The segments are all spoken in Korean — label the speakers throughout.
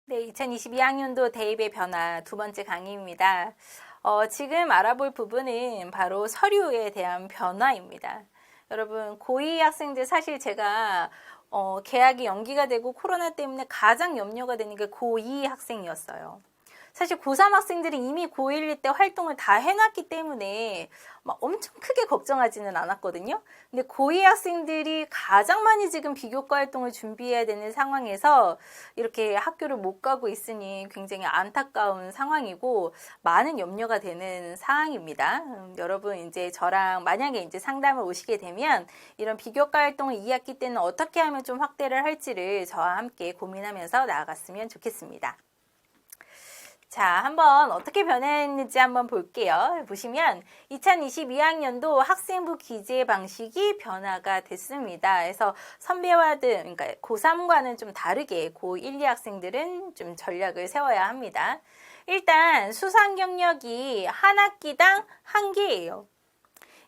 Speaker 1: 네, 2022학년도 대입의 변화 두 번째 강의입니다. 지금 알아볼 부분은 바로 서류에 대한 변화입니다. 여러분, 고2 학생들 사실 제가 개학이 연기가 되고 코로나 때문에 가장 염려가 되는 게 고2 학생이었어요. 사실 고3 학생들이 이미 고1 때 활동을 다 해놨기 때문에 막 엄청 크게 걱정하지는 않았거든요. 근데 고2 학생들이 가장 많이 지금 비교과 활동을 준비해야 되는 상황에서 이렇게 학교를 못 가고 있으니 굉장히 안타까운 상황이고 많은 염려가 되는 사항입니다. 여러분 이제 저랑 만약에 이제 상담을 오시게 되면 이런 비교과 활동을 2학기 때는 어떻게 하면 좀 확대를 할지를 저와 함께 고민하면서 나아갔으면 좋겠습니다. 자, 한번 어떻게 변했는지 한번 볼게요. 보시면 2022학년도 학생부 기재 방식이 변화가 됐습니다. 그래서 선배와들, 그러니까 고3과는 좀 다르게 고1, 2 학생들은 좀 전략을 세워야 합니다. 일단 수상 경력이 한 학기당 1개예요.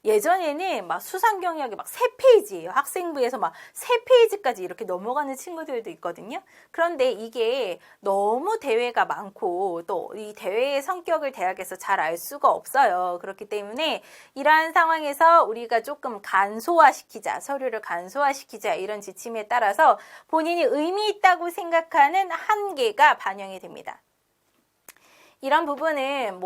Speaker 1: 예전에는 막 수상 경력이 막 3페이지예요. 학생부에서 막 3페이지까지 이렇게 넘어가는 친구들도 있거든요. 그런데 이게 너무 대회가 많고 또 이 대회의 성격을 대학에서 잘 알 수가 없어요. 그렇기 때문에 이러한 상황에서 우리가 조금 간소화시키자, 서류를 간소화시키자 이런 지침에 따라서 본인이 의미 있다고 생각하는 한계가 반영이 됩니다. 이런 부분은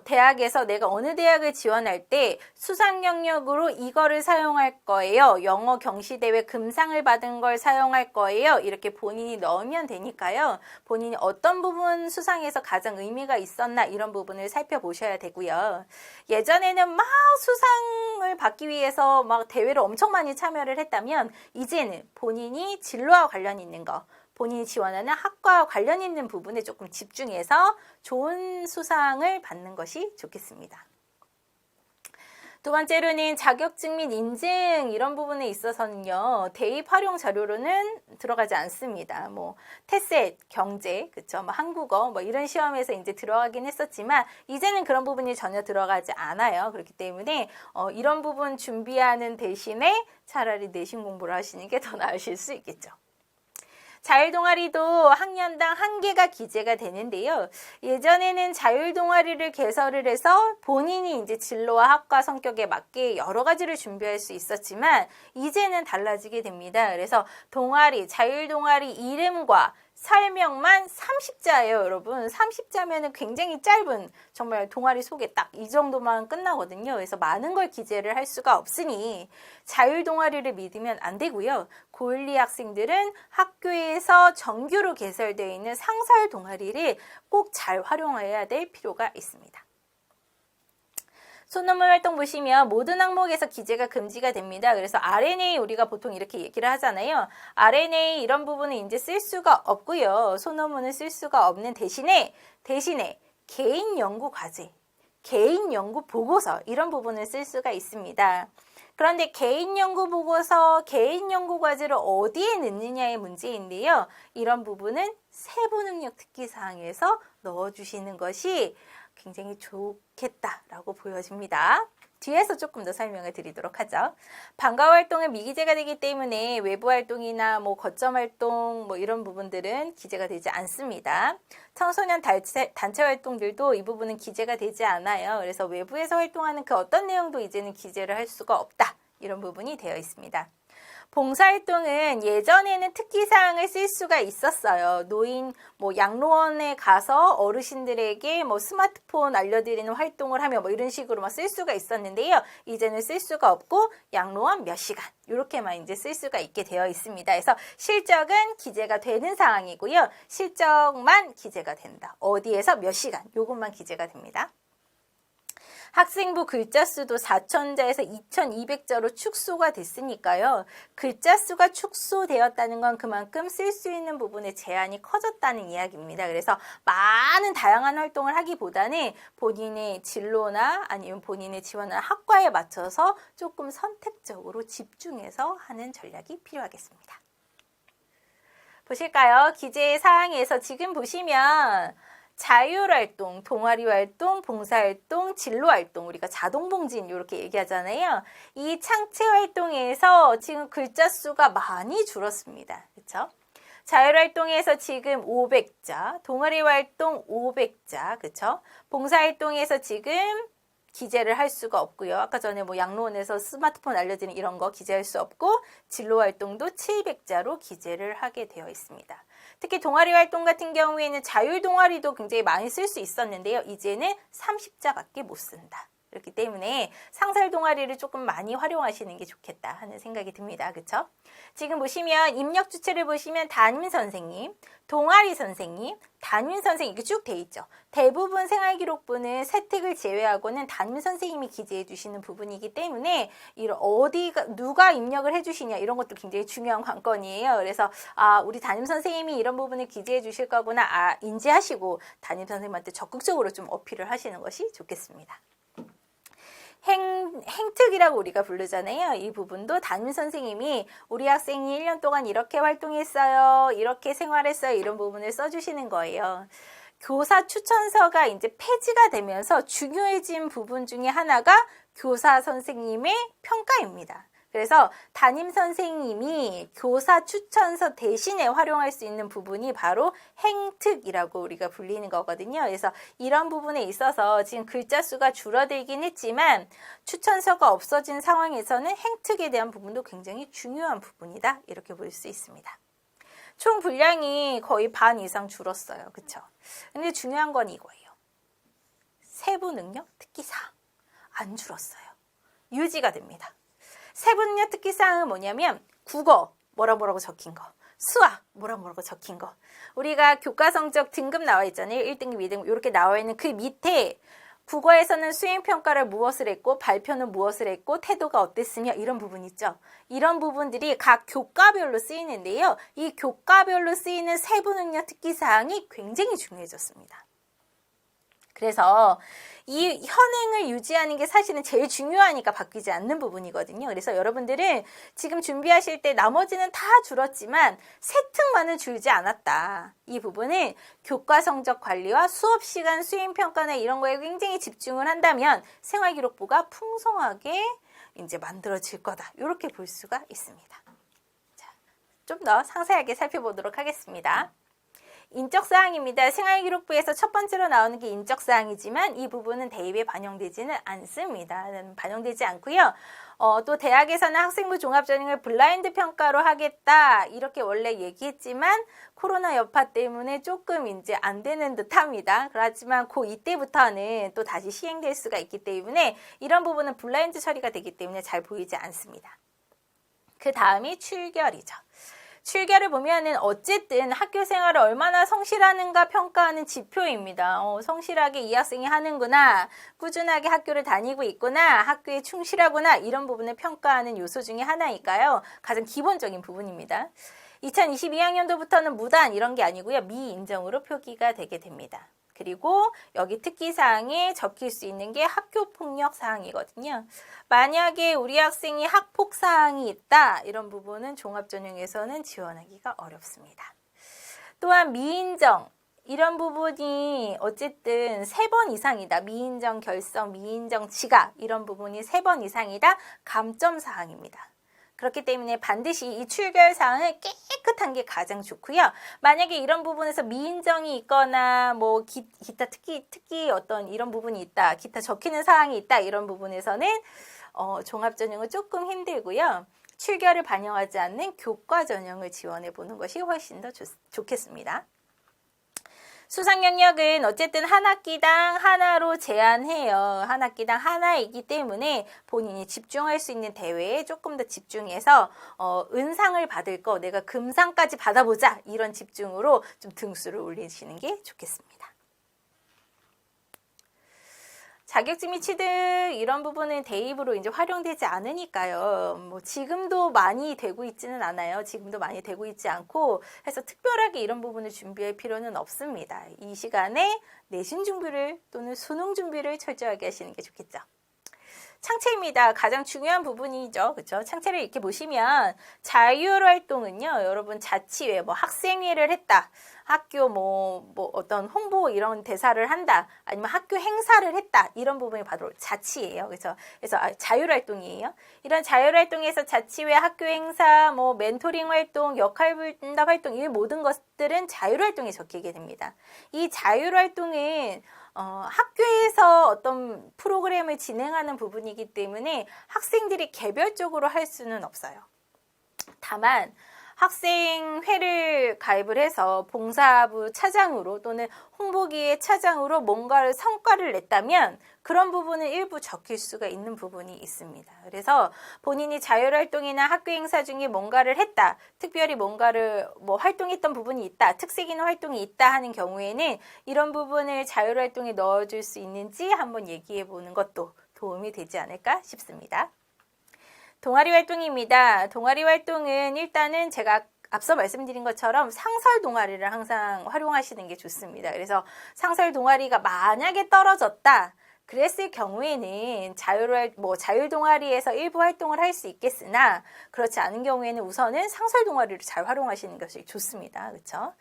Speaker 1: 대학에서 내가 어느 대학을 지원할 때 수상 경력으로 이거를 사용할 거예요. 영어 경시대회 금상을 받은 걸 사용할 거예요. 이렇게 본인이 넣으면 되니까요. 본인이 어떤 부분 수상에서 가장 의미가 있었나 이런 부분을 살펴보셔야 되고요. 예전에는 막 수상을 받기 위해서 막 대회를 엄청 많이 참여를 했다면 이제는 본인이 진로와 관련 있는 거 본인이 지원하는 학과와 관련 있는 부분에 조금 집중해서 좋은 수상을 받는 것이 좋겠습니다. 두 번째로는 자격증 및 인증 이런 부분에 있어서는요. 대입 활용 자료로는 들어가지 않습니다. 테셋, 경제, 그쵸? 한국어 이런 시험에서 이제 들어가긴 했었지만 이제는 그런 부분이 전혀 들어가지 않아요. 그렇기 때문에 이런 부분 준비하는 대신에 차라리 내신 공부를 하시는 게 더 나으실 수 있겠죠. 자율동아리도 학년당 1개가 기재가 되는데요. 예전에는 자율동아리를 개설을 해서 본인이 이제 진로와 학과 성격에 맞게 여러 가지를 준비할 수 있었지만 이제는 달라지게 됩니다. 그래서 자율동아리 이름과 설명만 30자예요, 여러분. 30자면은 굉장히 짧은 정말 동아리 소개 딱 이 정도만 끝나거든요. 그래서 많은 걸 기재를 할 수가 없으니 자율동아리를 믿으면 안 되고요. 고1, 2 학생들은 학교에서 정규로 개설되어 있는 상설 동아리를 꼭 잘 활용해야 될 필요가 있습니다. 소논문 활동 보시면 모든 항목에서 기재가 금지가 됩니다. 그래서 RNA 우리가 보통 이렇게 얘기를 하잖아요. RNA 이런 부분은 이제 쓸 수가 없고요. 소논문을 쓸 수가 없는 대신에 개인 연구 과제, 개인 연구 보고서 이런 부분을 쓸 수가 있습니다. 그런데 개인 연구 보고서, 개인 연구 과제를 어디에 넣느냐의 문제인데요. 이런 부분은 세부 능력 특기 사항에서 넣어주시는 것이 굉장히 좋겠다라고 보여집니다. 뒤에서 조금 더 설명을 드리도록 하죠. 방과 활동은 미기재가 되기 때문에 외부 활동이나 거점 활동 이런 부분들은 기재가 되지 않습니다. 청소년 단체 활동들도 이 부분은 기재가 되지 않아요. 그래서 외부에서 활동하는 그 어떤 내용도 이제는 기재를 할 수가 없다. 이런 부분이 되어 있습니다. 봉사활동은 예전에는 특기사항을 쓸 수가 있었어요. 노인, 양로원에 가서 어르신들에게 스마트폰 알려드리는 활동을 하며 이런 식으로 쓸 수가 있었는데요. 이제는 쓸 수가 없고 양로원 몇 시간 이렇게만 이제 쓸 수가 있게 되어 있습니다. 그래서 실적은 기재가 되는 상황이고요. 실적만 기재가 된다. 어디에서 몇 시간 요것만 기재가 됩니다. 학생부 글자 수도 4,000자에서 2,200자로 축소가 됐으니까요. 글자 수가 축소되었다는 건 그만큼 쓸 수 있는 부분의 제한이 커졌다는 이야기입니다. 그래서 많은 다양한 활동을 하기보다는 본인의 진로나 아니면 본인의 지원하는 학과에 맞춰서 조금 선택적으로 집중해서 하는 전략이 필요하겠습니다. 보실까요? 기재 사항에서 지금 보시면 자율활동, 동아리활동, 봉사활동, 진로활동, 우리가 자동봉진 이렇게 얘기하잖아요. 이 창체활동에서 지금 글자 수가 많이 줄었습니다. 그렇죠? 자율활동에서 지금 500자, 동아리활동 500자, 그렇죠? 봉사활동에서 지금 기재를 할 수가 없고요. 아까 전에 뭐 양로원에서 스마트폰 알려드리는 이런 거 기재할 수 없고 진로활동도 700자로 기재를 하게 되어 있습니다. 특히 동아리 활동 같은 경우에는 자율 동아리도 굉장히 많이 쓸 수 있었는데요. 이제는 30자밖에 못 쓴다. 그렇기 때문에 상설 동아리를 조금 많이 활용하시는 게 좋겠다 하는 생각이 듭니다. 그렇죠? 지금 보시면 입력 주체를 보시면 담임 선생님, 동아리 선생님, 담임 선생님 이렇게 쭉 돼 있죠. 대부분 생활기록부는 세특을 제외하고는 담임 선생님이 기재해 주시는 부분이기 때문에 어디가 누가 입력을 해 주시냐 이런 것도 굉장히 중요한 관건이에요. 그래서 우리 담임 선생님이 이런 부분을 기재해 주실 거구나 인지하시고 담임 선생님한테 적극적으로 좀 어필을 하시는 것이 좋겠습니다. 행특이라고 우리가 부르잖아요. 이 부분도 담임 선생님이 우리 학생이 1년 동안 이렇게 활동했어요. 이렇게 생활했어요. 이런 부분을 써주시는 거예요. 교사 추천서가 이제 폐지가 되면서 중요해진 부분 중에 하나가 교사 선생님의 평가입니다. 그래서 담임 선생님이 교사 추천서 대신에 활용할 수 있는 부분이 바로 행특이라고 우리가 불리는 거거든요. 그래서 이런 부분에 있어서 지금 글자 수가 줄어들긴 했지만 추천서가 없어진 상황에서는 행특에 대한 부분도 굉장히 중요한 부분이다. 이렇게 볼 수 있습니다. 총 분량이 거의 반 이상 줄었어요. 그렇죠? 근데 중요한 건 이거예요. 세부 능력 특기사항 안 줄었어요. 유지가 됩니다. 세부 능력 특기사항은 뭐냐면 국어 뭐라고 적힌 거, 수학 뭐라고 적힌 거, 우리가 교과 성적 등급 나와 있잖아요. 1등급, 2등급 이렇게 나와 있는 그 밑에 국어에서는 수행평가를 무엇을 했고 발표는 무엇을 했고 태도가 어땠으며 이런 부분 있죠. 이런 부분들이 각 교과별로 쓰이는데요. 이 교과별로 쓰이는 세부 능력 특기사항이 굉장히 중요해졌습니다. 그래서 이 현행을 유지하는 게 사실은 제일 중요하니까 바뀌지 않는 부분이거든요. 그래서 여러분들은 지금 준비하실 때 나머지는 다 줄었지만 세특만은 줄지 않았다. 이 부분은 교과 성적 관리와 수업 시간 수행 평가나 이런 거에 굉장히 집중을 한다면 생활기록부가 풍성하게 이제 만들어질 거다. 이렇게 볼 수가 있습니다. 자, 좀 더 상세하게 살펴보도록 하겠습니다. 인적사항입니다. 생활기록부에서 첫 번째로 나오는 게 인적사항이지만 이 부분은 대입에 반영되지는 않습니다. 반영되지 않고요. 또 대학에서는 학생부 종합전형을 블라인드 평가로 하겠다 이렇게 원래 얘기했지만 코로나 여파 때문에 조금 이제 안 되는 듯합니다. 그렇지만 이때부터는 또 다시 시행될 수가 있기 때문에 이런 부분은 블라인드 처리가 되기 때문에 잘 보이지 않습니다. 그 다음이 출결이죠. 출결을 보면은 어쨌든 학교 생활을 얼마나 성실하는가 평가하는 지표입니다. 성실하게 이 학생이 하는구나, 꾸준하게 학교를 다니고 있구나, 학교에 충실하구나 이런 부분을 평가하는 요소 중에 하나니까요. 가장 기본적인 부분입니다. 2022학년도부터는 무단 이런 게 아니고요. 미인정으로 표기가 되게 됩니다. 그리고 여기 특기사항에 적힐 수 있는 게 학교폭력 사항이거든요. 만약에 우리 학생이 학폭사항이 있다 이런 부분은 종합전형에서는 지원하기가 어렵습니다. 또한 미인정 이런 부분이 어쨌든 3번 이상이다. 미인정 결석, 미인정 지각 이런 부분이 3번 이상이다. 감점사항입니다. 그렇기 때문에 반드시 이 출결 사항을 깨끗한 게 가장 좋고요. 만약에 이런 부분에서 미인정이 있거나 뭐 기타 특기 어떤 이런 부분이 있다, 기타 적히는 사항이 있다 이런 부분에서는 종합전형은 조금 힘들고요. 출결을 반영하지 않는 교과전형을 지원해 보는 것이 훨씬 더 좋겠습니다. 수상 영역은 어쨌든 한 학기당 하나로 제한해요. 한 학기당 하나이기 때문에 본인이 집중할 수 있는 대회에 조금 더 집중해서 은상을 받을 거 내가 금상까지 받아보자 이런 집중으로 좀 등수를 올리시는 게 좋겠습니다. 자격증 및 취득 이런 부분은 대입으로 이제 활용되지 않으니까요. 뭐 지금도 많이 되고 있지는 않아요. 지금도 많이 되고 있지 않고 해서 특별하게 이런 부분을 준비할 필요는 없습니다. 이 시간에 내신 준비를 또는 수능 준비를 철저하게 하시는 게 좋겠죠. 창체입니다. 가장 중요한 부분이죠. 그렇죠? 창체를 이렇게 보시면 자율활동은요. 여러분 자치회, 뭐 학생회를 했다. 학교 뭐 어떤 홍보 이런 대사를 한다. 아니면 학교 행사를 했다. 이런 부분이 바로 자치예요. 그래서 자율활동이에요. 이런 자율활동에서 자치회, 학교 행사, 뭐 멘토링 활동, 역할분담 활동 이 모든 것들은 자율활동에 적히게 됩니다. 이 자율활동은 학교에서 어떤 프로그램을 진행하는 부분이기 때문에 학생들이 개별적으로 할 수는 없어요. 다만 학생회를 가입을 해서 봉사부 차장으로 또는 홍보기의 차장으로 뭔가를 성과를 냈다면 그런 부분은 일부 적힐 수가 있는 부분이 있습니다. 그래서 본인이 자율활동이나 학교 행사 중에 뭔가를 했다, 특별히 뭔가를 활동했던 부분이 있다, 특색 있는 활동이 있다 하는 경우에는 이런 부분을 자율활동에 넣어줄 수 있는지 한번 얘기해 보는 것도 도움이 되지 않을까 싶습니다. 동아리 활동입니다. 동아리 활동은 일단은 제가 앞서 말씀드린 것처럼 상설 동아리를 항상 활용하시는 게 좋습니다. 그래서 상설 동아리가 만약에 떨어졌다 그랬을 경우에는 자율 동아리에서 일부 활동을 할 수 있겠으나 그렇지 않은 경우에는 우선은 상설 동아리를 잘 활용하시는 것이 좋습니다. 그렇죠?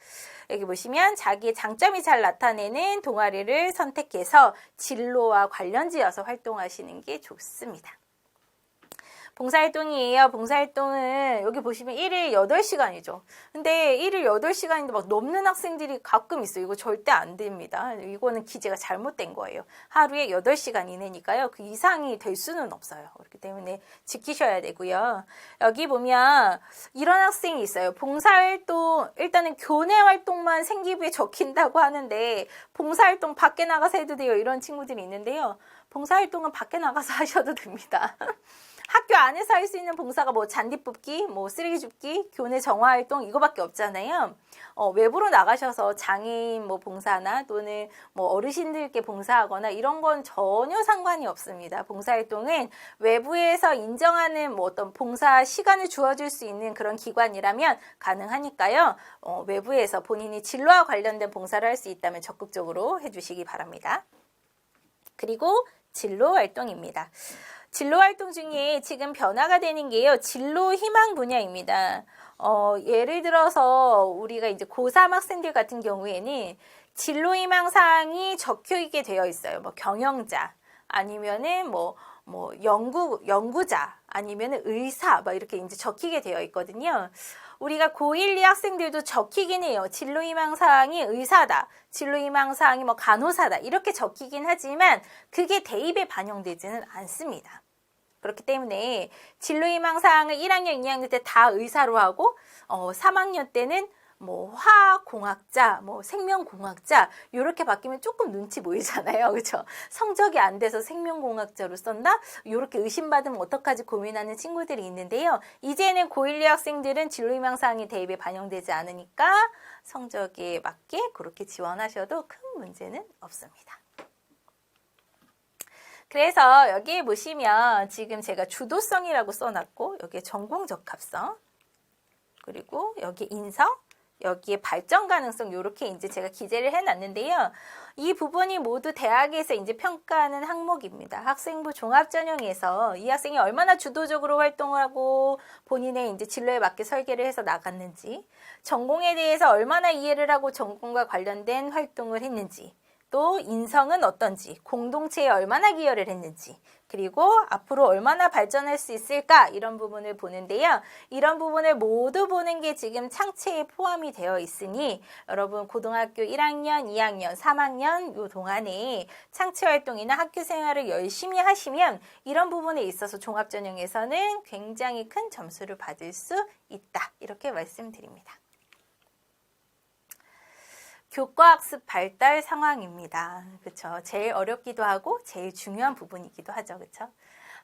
Speaker 1: 여기 보시면 자기의 장점이 잘 나타내는 동아리를 선택해서 진로와 관련지어서 활동하시는 게 좋습니다. 봉사활동이에요. 봉사활동은 여기 보시면 1일 8시간이죠. 근데 1일 8시간인데 막 넘는 학생들이 가끔 있어요. 이거 절대 안 됩니다. 이거는 기재가 잘못된 거예요. 하루에 8시간 이내니까요. 그 이상이 될 수는 없어요. 그렇기 때문에 지키셔야 되고요. 여기 보면 이런 학생이 있어요. 봉사활동, 일단은 교내 활동만 생기부에 적힌다고 하는데 봉사활동 밖에 나가서 해도 돼요. 이런 친구들이 있는데요. 봉사활동은 밖에 나가서 하셔도 됩니다. 학교 안에서 할 수 있는 봉사가 잔디 뽑기, 쓰레기 줍기, 교내 정화활동 이거밖에 없잖아요. 외부로 나가셔서 장애인 봉사나 또는 어르신들께 봉사하거나 이런 건 전혀 상관이 없습니다. 봉사활동은 외부에서 인정하는 어떤 봉사 시간을 주어줄 수 있는 그런 기관이라면 가능하니까요. 외부에서 본인이 진로와 관련된 봉사를 할 수 있다면 적극적으로 해주시기 바랍니다. 그리고 진로 활동입니다. 진로 활동 중에 지금 변화가 되는 게요. 진로 희망 분야입니다. 예를 들어서 우리가 이제 고3 학생들 같은 경우에는 진로 희망 사항이 적혀 있게 되어 있어요. 경영자 아니면은 연구자 아니면은 의사 이렇게 이제 적히게 되어 있거든요. 우리가 고1, 2 학생들도 적히긴 해요. 진로 희망 사항이 의사다. 진로 희망 사항이 간호사다. 이렇게 적히긴 하지만 그게 대입에 반영되지는 않습니다. 그렇기 때문에 진로 희망 사항을 1학년, 2학년 때 다 의사로 하고 3학년 때는 화학공학자, 생명공학자 이렇게 바뀌면 조금 눈치 보이잖아요. 그렇죠? 성적이 안 돼서 생명공학자로 썼나? 이렇게 의심받으면 어떡하지 고민하는 친구들이 있는데요. 이제는 고1, 2 학생들은 진로희망 사항이 대입에 반영되지 않으니까 성적에 맞게 그렇게 지원하셔도 큰 문제는 없습니다. 그래서 여기에 보시면 지금 제가 주도성이라고 써놨고 여기에 전공적합성 그리고 여기 인성 여기에 발전 가능성 이렇게 이제 제가 기재를 해놨는데요. 이 부분이 모두 대학에서 이제 평가하는 항목입니다. 학생부 종합전형에서 이 학생이 얼마나 주도적으로 활동을 하고 본인의 이제 진로에 맞게 설계를 해서 나갔는지, 전공에 대해서 얼마나 이해를 하고 전공과 관련된 활동을 했는지, 또 인성은 어떤지, 공동체에 얼마나 기여를 했는지, 그리고 앞으로 얼마나 발전할 수 있을까 이런 부분을 보는데요. 이런 부분을 모두 보는 게 지금 창체에 포함이 되어 있으니 여러분 고등학교 1학년, 2학년, 3학년 요 동안에 창체 활동이나 학교 생활을 열심히 하시면 이런 부분에 있어서 종합전형에서는 굉장히 큰 점수를 받을 수 있다. 이렇게 말씀드립니다. 교과학습 발달 상황입니다. 그렇죠? 제일 어렵기도 하고 제일 중요한 부분이기도 하죠. 그렇죠?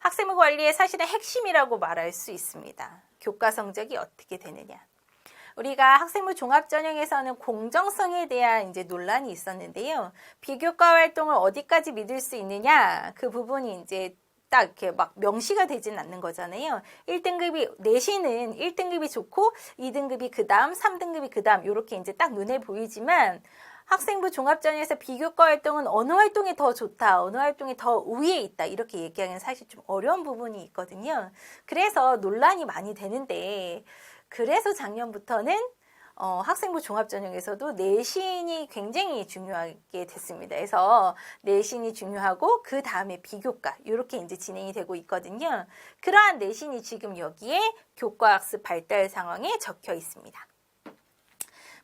Speaker 1: 학생부 관리의 사실은 핵심이라고 말할 수 있습니다. 교과 성적이 어떻게 되느냐. 우리가 학생부 종합전형에서는 공정성에 대한 이제 논란이 있었는데요. 비교과 활동을 어디까지 믿을 수 있느냐. 그 부분이 이제 딱 이렇게 막 명시가 되진 않는 거잖아요. 1등급이, 내신은 1등급이 좋고 2등급이 그 다음, 3등급이 그 다음 이렇게 이제 딱 눈에 보이지만 학생부 종합전형에서 비교과 활동은 어느 활동이 더 좋다, 어느 활동이 더 우위에 있다 이렇게 얘기하기는 사실 좀 어려운 부분이 있거든요. 그래서 논란이 많이 되는데 그래서 작년부터는 학생부 종합전형에서도 내신이 굉장히 중요하게 됐습니다. 그래서 내신이 중요하고 그 다음에 비교과 이렇게 이제 진행이 되고 있거든요. 그러한 내신이 지금 여기에 교과학습 발달 상황에 적혀 있습니다.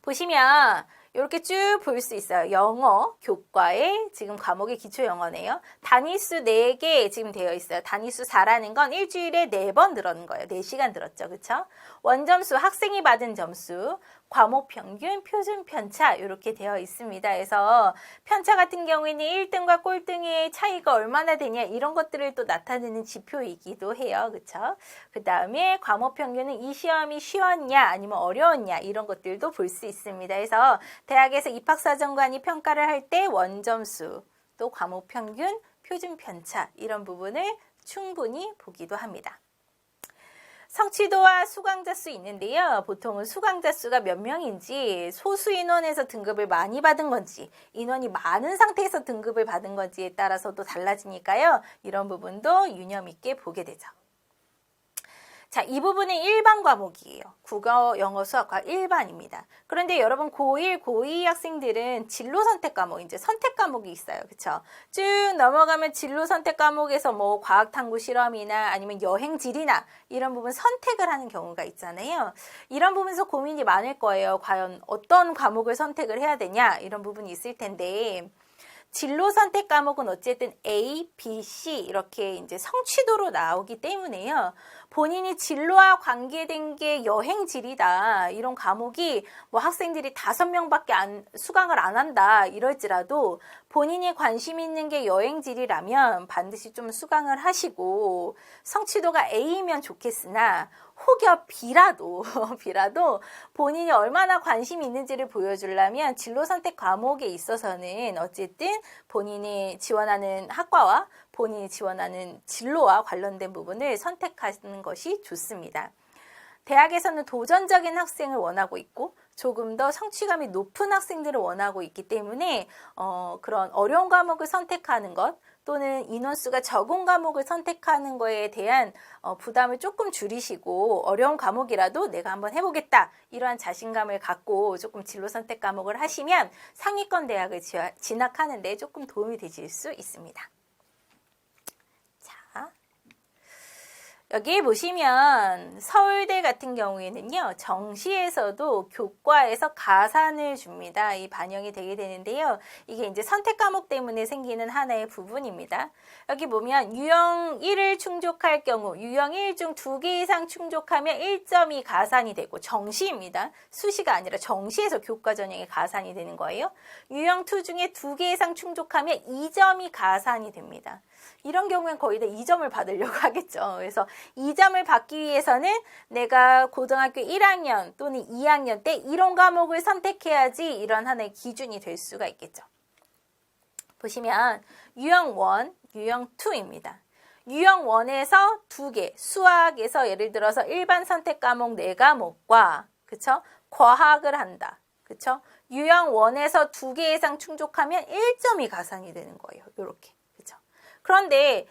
Speaker 1: 보시면 이렇게 쭉 볼 수 있어요. 영어 교과에 지금 과목이 기초 영어네요. 단위수 4개 지금 되어 있어요. 단위수 4라는 건 일주일에 4번 들었는 거예요. 4시간 들었죠. 그렇죠? 원점수 학생이 받은 점수, 과목 평균, 표준 편차 이렇게 되어 있습니다. 그래서 편차 같은 경우에는 1등과 꼴등의 차이가 얼마나 되냐 이런 것들을 또 나타내는 지표이기도 해요. 그렇죠? 그 다음에 과목 평균은 이 시험이 쉬웠냐 아니면 어려웠냐 이런 것들도 볼 수 있습니다. 그래서 대학에서 입학사정관이 평가를 할 때 원점수, 또 과목 평균, 표준 편차 이런 부분을 충분히 보기도 합니다. 성취도와 수강자 수 있는데요. 보통은 수강자 수가 몇 명인지 소수 인원에서 등급을 많이 받은 건지 인원이 많은 상태에서 등급을 받은 건지에 따라서도 달라지니까요. 이런 부분도 유념 있게 보게 되죠. 자, 이 부분은 일반 과목이에요. 국어, 영어, 수학과 일반입니다. 그런데 여러분 고1, 고2 학생들은 진로 선택 과목, 이제 선택 과목이 있어요. 그쵸? 쭉 넘어가면 진로 선택 과목에서 뭐 과학 탐구 실험이나 아니면 여행지리나 이런 부분 선택을 하는 경우가 있잖아요. 이런 부분에서 고민이 많을 거예요. 과연 어떤 과목을 선택을 해야 되냐 이런 부분이 있을 텐데 진로 선택 과목은 어쨌든 A, B, C 이렇게 이제 성취도로 나오기 때문에요. 본인이 진로와 관계된 게 여행지리다. 이런 과목이 뭐 학생들이 5명밖에 수강을 안 한다. 이럴지라도 본인이 관심 있는 게 여행지리라면 반드시 좀 수강을 하시고 성취도가 A면 좋겠으나 혹여 B라도 본인이 얼마나 관심이 있는지를 보여주려면 진로 선택 과목에 있어서는 어쨌든 본인이 지원하는 학과와 본인이 지원하는 진로와 관련된 부분을 선택하는 것이 좋습니다. 대학에서는 도전적인 학생을 원하고 있고 조금 더 성취감이 높은 학생들을 원하고 있기 때문에 그런 어려운 과목을 선택하는 것 또는 인원수가 적은 과목을 선택하는 거에 대한 부담을 조금 줄이시고 어려운 과목이라도 내가 한번 해보겠다 이러한 자신감을 갖고 조금 진로 선택 과목을 하시면 상위권 대학을 진학하는 데 조금 도움이 되실 수 있습니다. 여기 보시면 서울대 같은 경우에는요. 정시에서도 교과에서 가산을 줍니다. 이 반영이 되게 되는데요. 이게 이제 선택 과목 때문에 생기는 하나의 부분입니다. 여기 보면 유형 1을 충족할 경우 유형 1 중 2개 이상 충족하면 1점이 가산이 되고 정시입니다. 수시가 아니라 정시에서 교과 전형에 가산이 되는 거예요. 유형 2 중에 2개 이상 충족하면 2점이 가산이 됩니다. 이런 경우엔 거의 다 2점을 받으려고 하겠죠. 그래서 2점을 받기 위해서는 내가 고등학교 1학년 또는 2학년 때 이론 과목을 선택해야지 이런 하나의 기준이 될 수가 있겠죠. 보시면 유형 1, 유형 2입니다. 유형 1에서 2개, 수학에서 예를 들어서 일반 선택 과목 4과목과 그쵸? 과학을 한다. 그쵸? 유형 1에서 2개 이상 충족하면 1점이 가산이 되는 거예요. 이렇게. 그런데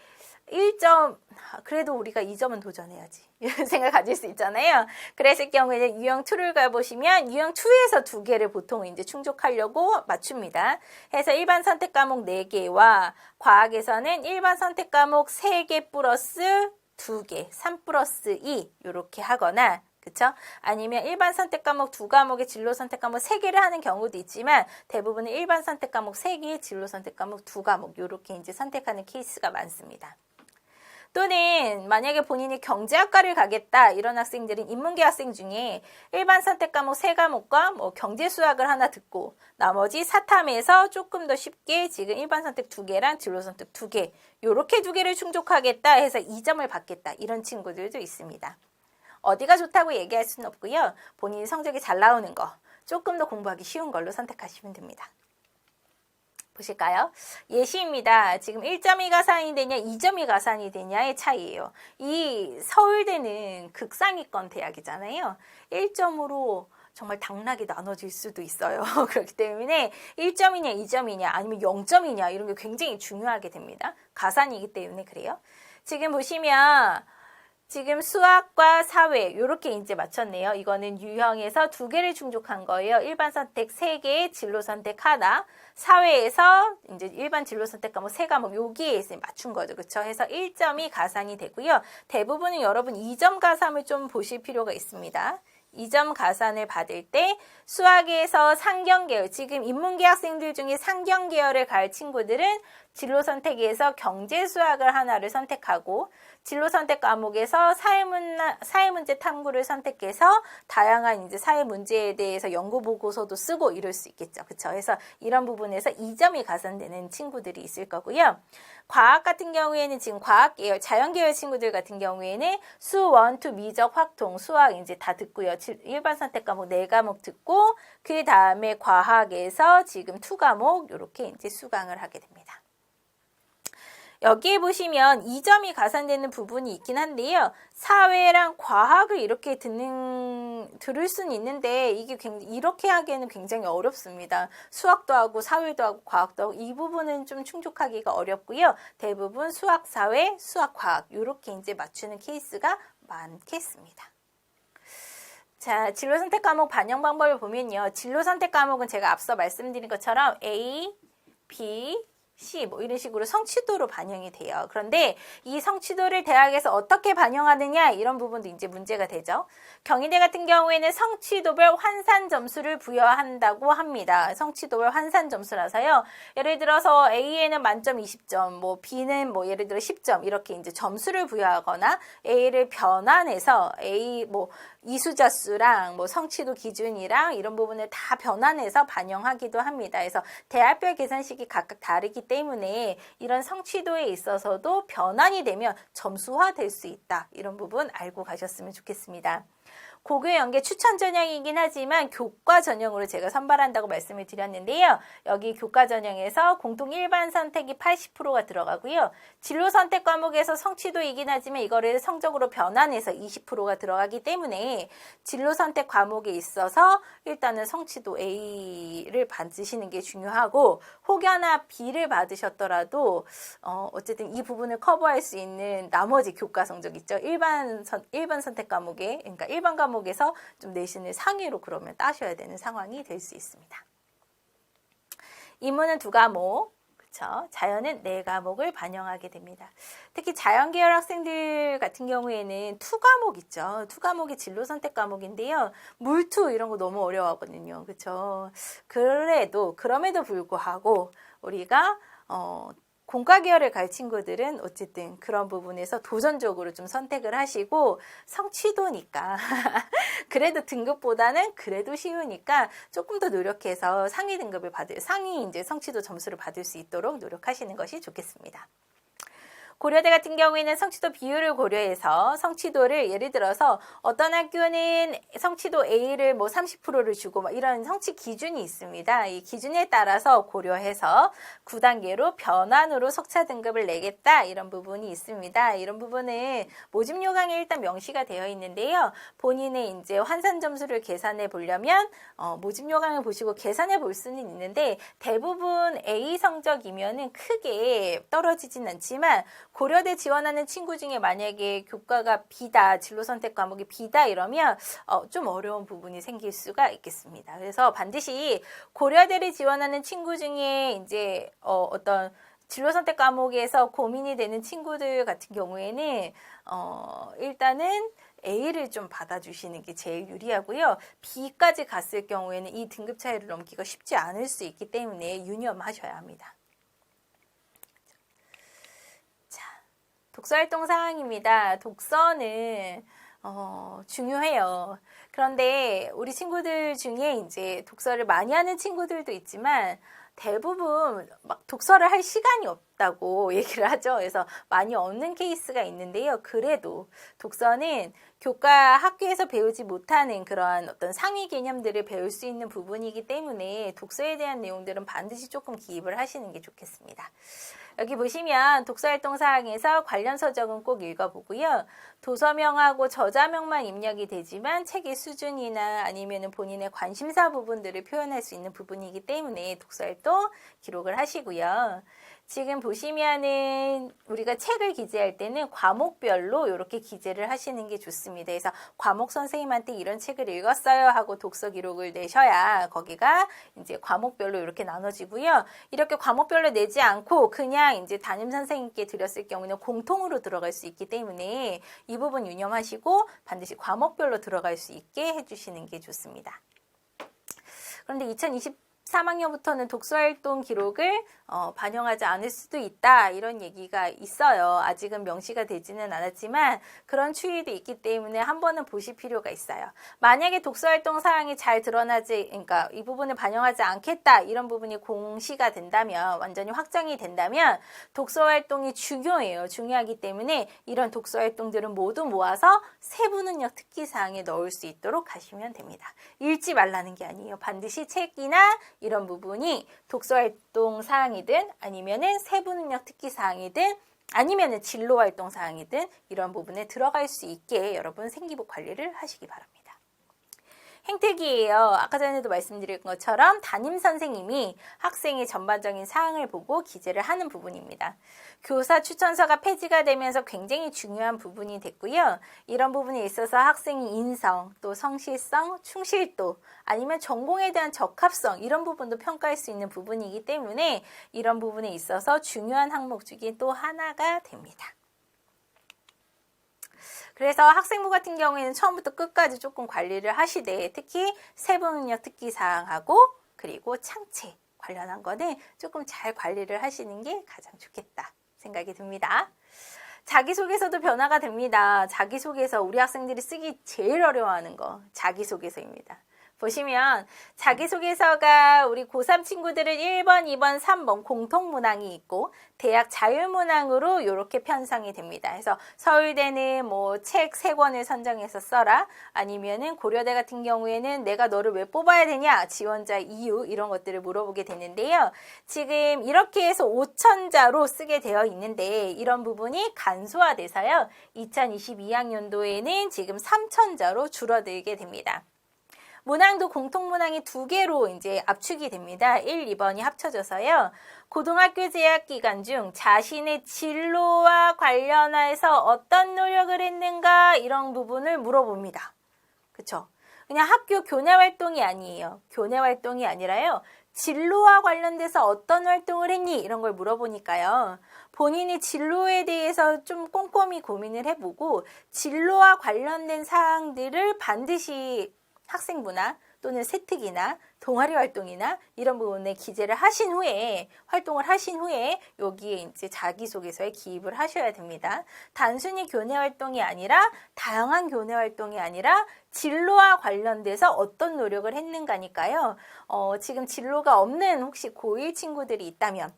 Speaker 1: 1점, 그래도 우리가 2점은 도전해야지. 이런 생각 가질 수 있잖아요. 그랬을 경우에는 유형 2를 가보시면 유형 2에서 2개를 보통 이제 충족하려고 맞춥니다. 해서 일반 선택 과목 4개와 과학에서는 일반 선택 과목 3개 플러스 2개, 3 플러스 2 이렇게 하거나 그쵸? 아니면 일반 선택 과목 2과목의 진로 선택 과목 3개를 하는 경우도 있지만 대부분은 일반 선택 과목 3개, 진로 선택 과목 2과목 이렇게 이제 선택하는 케이스가 많습니다. 또는 만약에 본인이 경제학과를 가겠다 이런 학생들은 인문계 학생 중에 일반 선택 과목 3과목과 뭐 경제 수학을 하나 듣고 나머지 사탐에서 조금 더 쉽게 지금 일반 선택 2개랑 진로 선택 2개 이렇게 2개를 충족하겠다 해서 2점을 받겠다 이런 친구들도 있습니다. 어디가 좋다고 얘기할 수는 없고요. 본인이 성적이 잘 나오는 거, 조금 더 공부하기 쉬운 걸로 선택하시면 됩니다. 보실까요? 예시입니다. 지금 1점이 가산이 되냐, 2점이 가산이 되냐의 차이예요. 이 서울대는 극상위권 대학이잖아요. 1점으로 정말 당락이 나눠질 수도 있어요. 그렇기 때문에 1점이냐 2점이냐 아니면 0점이냐 이런 게 굉장히 중요하게 됩니다. 가산이기 때문에 그래요. 지금 보시면 지금 수학과 사회 이렇게 이제 맞췄네요. 이거는 유형에서 2개를 충족한 거예요. 일반 선택 3개, 진로 선택 하나. 사회에서 이제 일반 진로 선택 과목 3과목 여기에 맞춘 거죠. 그렇죠? 해서 1점이 가산이 되고요. 대부분은 여러분 2점 가산을 좀 보실 필요가 있습니다. 2점 가산을 받을 때 수학에서 상경계열, 지금 인문계 학생들 중에 상경계열을 갈 친구들은 진로 선택에서 경제수학을 하나를 선택하고 진로 선택 과목에서 사회문제 탐구를 선택해서 다양한 이제 사회 문제에 대해서 연구 보고서도 쓰고 이럴 수 있겠죠. 그렇죠? 그래서 이런 부분에서 2점이 가산되는 친구들이 있을 거고요. 과학 같은 경우에는 지금 과학 계열, 자연 계열 친구들 같은 경우에는 수, 원, 투, 미적, 확통, 수학 이제 다 듣고요. 일반 선택 과목 4과목 듣고 그 다음에 과학에서 지금 2과목 이렇게 이제 수강을 하게 됩니다. 여기에 보시면 2점이 가산되는 부분이 있긴 한데요. 사회랑 과학을 이렇게 들을 수는 있는데 이게 이렇게 하기에는 굉장히 어렵습니다. 수학도 하고 사회도 하고 과학도 하고 이 부분은 좀 충족하기가 어렵고요. 대부분 수학, 사회, 수학, 과학 이렇게 이제 맞추는 케이스가 많겠습니다. 자, 진로 선택 과목 반영 방법을 보면요. 진로 선택 과목은 제가 앞서 말씀드린 것처럼 A, B, C 뭐 이런 식으로 성취도로 반영이 돼요. 그런데 이 성취도를 대학에서 어떻게 반영하느냐 이런 부분도 이제 문제가 되죠. 경희대 같은 경우에는 성취도별 환산 점수를 부여한다고 합니다. 성취도별 환산 점수라서요. 예를 들어서 A에는 만점 20점, 뭐 B는 뭐 예를 들어 10점 이렇게 이제 점수를 부여하거나 A를 변환해서 A 뭐 이수자수랑 뭐 성취도 기준이랑 이런 부분을 다 변환해서 반영하기도 합니다. 그래서 대학별 계산식이 각각 다르기 때문에 이런 성취도에 있어서도 변환이 되면 점수화될 수 있다. 이런 부분 알고 가셨으면 좋겠습니다. 고교 연계 추천 전형이긴 하지만 교과 전형으로 제가 선발한다고 말씀을 드렸는데요. 여기 교과 전형에서 공통 일반 선택이 80%가 들어가고요. 진로 선택 과목에서 성취도이긴 하지만 이거를 성적으로 변환해서 20%가 들어가기 때문에 진로 선택 과목에 있어서 일단은 성취도 A를 받으시는 게 중요하고 혹여나 B를 받으셨더라도 어쨌든 이 부분을 커버할 수 있는 나머지 교과 성적 있죠. 일반 선택 과목에 그러니까 일반 과목에서 좀 내신을 상위로 그러면 따셔야 되는 상황이 될 수 있습니다. 인문은 2과목, 그렇죠? 자연은 4과목을 반영하게 됩니다. 특히 자연 계열 학생들 같은 경우에는 2과목 있죠. 2과목이 진로 선택 과목인데요. 물투 이런 거 너무 어려워하거든요. 그렇죠? 그럼에도 불구하고 우리가 공과 계열을 갈 친구들은 어쨌든 그런 부분에서 도전적으로 좀 선택을 하시고 성취도니까 그래도 등급보다는 그래도 쉬우니까 조금 더 노력해서 상위 등급을 상위 이제 성취도 점수를 받을 수 있도록 노력하시는 것이 좋겠습니다. 고려대 같은 경우에는 성취도 비율을 고려해서 성취도를 예를 들어서 어떤 학교는 성취도 A를 뭐 30%를 주고 막 이런 성취 기준이 있습니다. 이 기준에 따라서 고려해서 9단계로 변환으로 석차 등급을 내겠다 이런 부분이 있습니다. 이런 부분은 모집 요강에 일단 명시가 되어 있는데요. 본인의 이제 환산 점수를 계산해 보려면 모집 요강을 보시고 계산해 볼 수는 있는데 대부분 A 성적이면은 크게 떨어지진 않지만 고려대 지원하는 친구 중에 만약에 교과가 B다, 진로 선택 과목이 B다 이러면 좀 어려운 부분이 생길 수가 있겠습니다. 그래서 반드시 고려대를 지원하는 친구 중에 이제 어떤 진로 선택 과목에서 고민이 되는 친구들 같은 경우에는 일단은 A를 좀 받아주시는 게 제일 유리하고요. B까지 갔을 경우에는 이 등급 차이를 넘기가 쉽지 않을 수 있기 때문에 유념하셔야 합니다. 독서활동 사항입니다. 독서는 중요해요. 그런데 우리 친구들 중에 이제 독서를 많이 하는 친구들도 있지만 대부분 막 독서를 할 시간이 없다고 얘기를 하죠. 그래서 많이 없는 케이스가 있는데요. 그래도 독서는 교과 학교에서 배우지 못하는 그러한 어떤 상위 개념들을 배울 수 있는 부분이기 때문에 독서에 대한 내용들은 반드시 조금 기입을 하시는 게 좋겠습니다. 여기 보시면 독서활동 사항에서 관련 서적은 꼭 읽어보고요. 도서명하고 저자명만 입력이 되지만 책의 수준이나 아니면 본인의 관심사 부분들을 표현할 수 있는 부분이기 때문에 독서활동 기록을 하시고요. 지금 보시면은 우리가 책을 기재할 때는 과목별로 이렇게 기재를 하시는 게 좋습니다. 그래서 과목 선생님한테 이런 책을 읽었어요 하고 독서 기록을 내셔야 거기가 이제 과목별로 이렇게 나눠지고요. 이렇게 과목별로 내지 않고 그냥 이제 담임 선생님께 드렸을 경우는 공통으로 들어갈 수 있기 때문에 이 부분 유념하시고 반드시 과목별로 들어갈 수 있게 해주시는 게 좋습니다. 그런데 3학년부터는 독서활동 기록을 반영하지 않을 수도 있다 이런 얘기가 있어요. 아직은 명시가 되지는 않았지만 그런 추이도 있기 때문에 한 번은 보실 필요가 있어요. 만약에 독서활동 사항이 잘 드러나지, 그러니까 이 부분을 반영하지 않겠다 이런 부분이 공시가 된다면, 완전히 확정이 된다면 독서활동이 중요하기 때문에 이런 독서활동들은 모두 모아서 세부능력 특기사항에 넣을 수 있도록 하시면 됩니다. 읽지 말라는 게 아니에요. 반드시 책이나 이런 부분이 독서활동 사항이든 아니면은 세부능력 특기 사항이든 아니면은 진로활동 사항이든 이런 부분에 들어갈 수 있게 여러분 생기부 관리를 하시기 바랍니다. 행택이에요. 아까 전에도 말씀드린 것처럼 담임 선생님이 학생의 전반적인 사항을 보고 기재를 하는 부분입니다. 교사 추천서가 폐지가 되면서 굉장히 중요한 부분이 됐고요. 이런 부분에 있어서 학생의 인성, 또 성실성, 충실도, 아니면 전공에 대한 적합성 이런 부분도 평가할 수 있는 부분이기 때문에 이런 부분에 있어서 중요한 항목 중에 또 하나가 됩니다. 그래서 학생부 같은 경우에는 처음부터 끝까지 조금 관리를 하시되 특히 세부능력 특기 사항하고 그리고 창체 관련한 거는 조금 잘 관리를 하시는 게 가장 좋겠다 생각이 듭니다. 자기소개서도 변화가 됩니다. 자기소개서 우리 학생들이 쓰기 제일 어려워하는 거 자기소개서입니다. 보시면 자기소개서가 우리 고3 친구들은 1번, 2번, 3번 공통문항이 있고 대학 자율문항으로 이렇게 편성이 됩니다. 그래서 서울대는 뭐 책 3권을 선정해서 써라. 아니면은 고려대 같은 경우에는 내가 너를 왜 뽑아야 되냐? 지원자 이유 이런 것들을 물어보게 되는데요. 지금 이렇게 해서 5천자로 쓰게 되어 있는데 이런 부분이 간소화돼서요. 2022학년도에는 지금 3천자로 줄어들게 됩니다. 문항도 공통문항이 2개로 이제 압축이 됩니다. 1, 2번이 합쳐져서요. 고등학교 재학 기간 중 자신의 진로와 관련해서 어떤 노력을 했는가 이런 부분을 물어봅니다. 그렇죠? 그냥 학교 교내 활동이 아니에요. 교내 활동이 아니라요. 진로와 관련돼서 어떤 활동을 했니? 이런 걸 물어보니까요. 본인이 진로에 대해서 좀 꼼꼼히 고민을 해보고 진로와 관련된 사항들을 반드시 학생부나 또는 세특이나 동아리 활동이나 이런 부분에 기재를 하신 후에 활동을 하신 후에 여기에 이제 자기소개서에 기입을 하셔야 됩니다. 단순히 교내 활동이 아니라 다양한 교내 활동이 아니라 진로와 관련돼서 어떤 노력을 했는가니까요. 지금 진로가 없는 혹시 고1 친구들이 있다면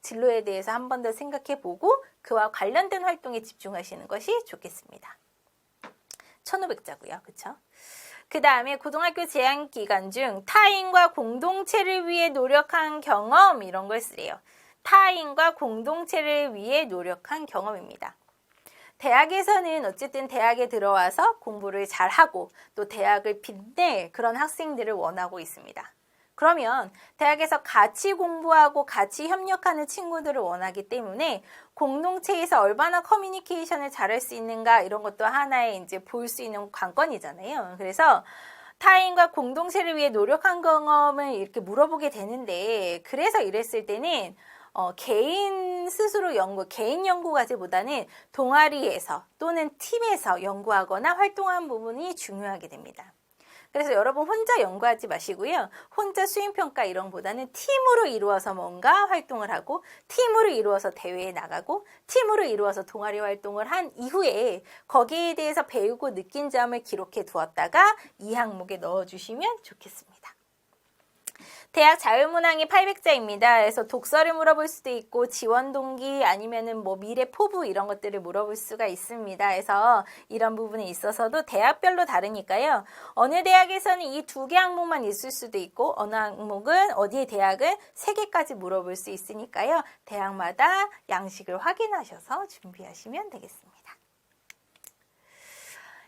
Speaker 1: 진로에 대해서 한 번 더 생각해보고 그와 관련된 활동에 집중하시는 것이 좋겠습니다. 1500자고요. 그쵸? 그 다음에 고등학교 재학 기간 중 타인과 공동체를 위해 노력한 경험 이런 걸 쓰래요. 타인과 공동체를 위해 노력한 경험입니다. 대학에서는 어쨌든 대학에 들어와서 공부를 잘하고 또 대학을 빛낼 그런 학생들을 원하고 있습니다. 그러면 대학에서 같이 공부하고 같이 협력하는 친구들을 원하기 때문에 공동체에서 얼마나 커뮤니케이션을 잘할 수 있는가 이런 것도 하나의 이제 볼 수 있는 관건이잖아요. 그래서 타인과 공동체를 위해 노력한 경험을 이렇게 물어보게 되는데 그래서 이랬을 때는 개인 스스로 개인 연구까지보다는 동아리에서 또는 팀에서 연구하거나 활동한 부분이 중요하게 됩니다. 그래서 여러분 혼자 연구하지 마시고요. 혼자 수행평가 이런 보다는 팀으로 이루어서 뭔가 활동을 하고 팀으로 이루어서 대회에 나가고 팀으로 이루어서 동아리 활동을 한 이후에 거기에 대해서 배우고 느낀 점을 기록해 두었다가 이 항목에 넣어주시면 좋겠습니다. 대학 자율문항이 800자입니다. 그래서 독서를 물어볼 수도 있고 지원 동기 아니면은 뭐 미래 포부 이런 것들을 물어볼 수가 있습니다. 그래서 이런 부분에 있어서도 대학별로 다르니까요. 어느 대학에서는 이 2개 항목만 있을 수도 있고 어느 항목은 어디의 대학은 3개까지 물어볼 수 있으니까요. 대학마다 양식을 확인하셔서 준비하시면 되겠습니다.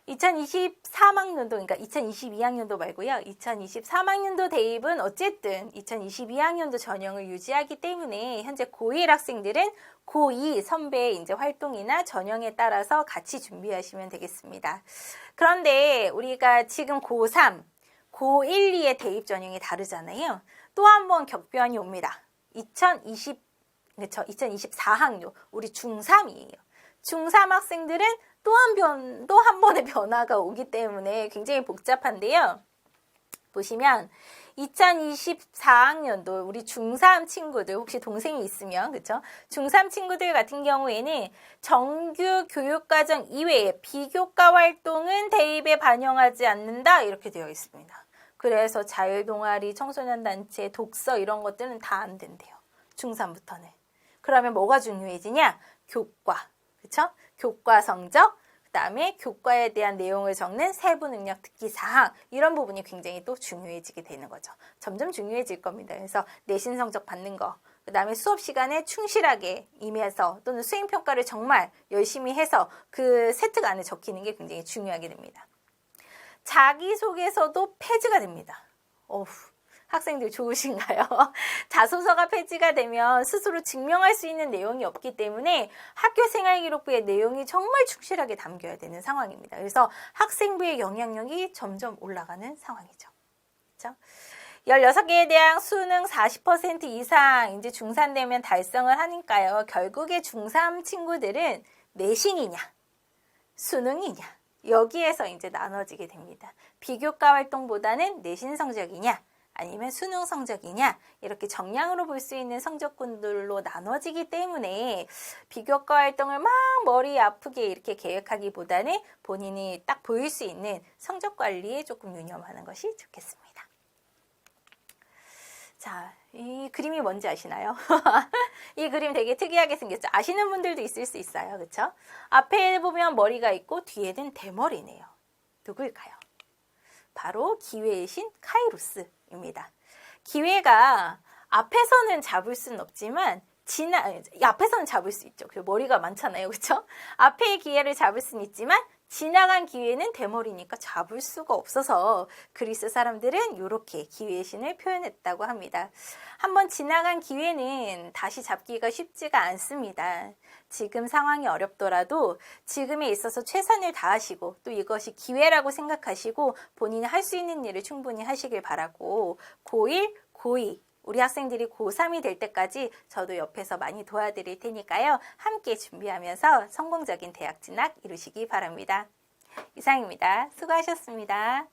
Speaker 1: 2023학년도, 그러니까 2022학년도 말고요. 2023학년도 대입은 어쨌든 2022학년도 전형을 유지하기 때문에 현재 고1 학생들은 고2 선배의 이제 활동이나 전형에 따라서 같이 준비하시면 되겠습니다. 그런데 우리가 지금 고3, 고1, 2의 대입 전형이 다르잖아요. 또 한 번 격변이 옵니다. 2024학년, 우리 중3이에요. 중3 학생들은 또 한 번의 변화가 오기 때문에 굉장히 복잡한데요. 보시면 2024학년도 우리 중3 친구들 혹시 동생이 있으면 그쵸? 중3 친구들 같은 경우에는 정규 교육과정 이외에 비교과 활동은 대입에 반영하지 않는다 이렇게 되어 있습니다. 그래서 자율동아리, 청소년단체, 독서 이런 것들은 다 안 된대요. 중3부터는. 그러면 뭐가 중요해지냐? 교과. 그쵸? 교과 성적, 그 다음에 교과에 대한 내용을 적는 세부 능력 특기 사항 이런 부분이 굉장히 또 중요해지게 되는 거죠. 점점 중요해질 겁니다. 그래서 내신 성적 받는 거, 그 다음에 수업 시간에 충실하게 임해서 또는 수행평가를 정말 열심히 해서 그 세트가 안에 적히는 게 굉장히 중요하게 됩니다. 자기소개서도 폐지가 됩니다. 어후. 학생들 좋으신가요? 자소서가 폐지가 되면 스스로 증명할 수 있는 내용이 없기 때문에 학교생활기록부의 내용이 정말 충실하게 담겨야 되는 상황입니다. 그래서 학생부의 영향력이 점점 올라가는 상황이죠. 그렇죠? 16개에 대한 수능 40% 이상 이제 중3 되면 달성을 하니까요. 결국에 중3 친구들은 내신이냐, 수능이냐, 여기에서 이제 나눠지게 됩니다. 비교과 활동보다는 내신 성적이냐, 아니면 수능 성적이냐 이렇게 정량으로 볼 수 있는 성적군들로 나눠지기 때문에 비교과 활동을 막 머리 아프게 이렇게 계획하기보다는 본인이 딱 보일 수 있는 성적 관리에 조금 유념하는 것이 좋겠습니다. 자, 이 그림이 뭔지 아시나요? 이 그림 되게 특이하게 생겼죠? 아시는 분들도 있을 수 있어요. 그렇죠? 앞에 보면 머리가 있고 뒤에는 대머리네요. 누구일까요? 바로 기회의 신 카이로스입니다. 기회가 앞에서는 잡을 수는 없지만 앞에서는 잡을 수 있죠. 머리가 많잖아요. 그렇죠? 앞에 기회를 잡을 수는 있지만 지나간 기회는 대머리니까 잡을 수가 없어서 그리스 사람들은 이렇게 기회의 신을 표현했다고 합니다. 한번 지나간 기회는 다시 잡기가 쉽지가 않습니다. 지금 상황이 어렵더라도 지금에 있어서 최선을 다하시고 또 이것이 기회라고 생각하시고 본인이 할 수 있는 일을 충분히 하시길 바라고 고1, 고2 우리 학생들이 고3이 될 때까지 저도 옆에서 많이 도와드릴 테니까요. 함께 준비하면서 성공적인 대학 진학 이루시기 바랍니다. 이상입니다. 수고하셨습니다.